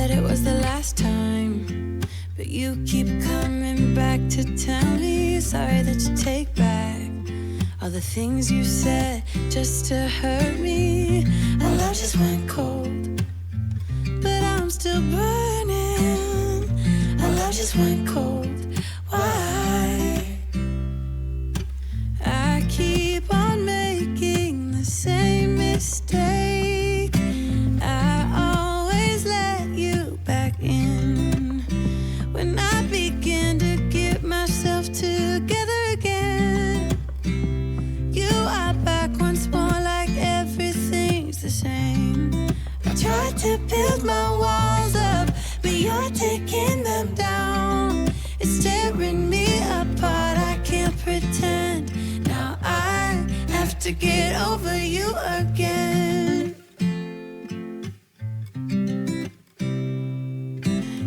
said it was the last time, but you keep coming back to tell me sorry that you take back all the things you said just to hurt me. Our love just went cold, but I'm still burning. Our love just went cold. Why? I keep on making the same mistake. I always let you back in when I begin to get myself together again. You are back once more, like everything's the same. I tried to build my walls up, but you're taking them down. It's tearing me apart, I can't pretend. Now I have to get over you again.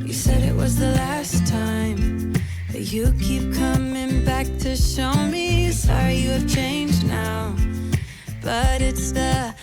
You said it was the last time, but you keep coming back to show me sorry you have changed now. But it's the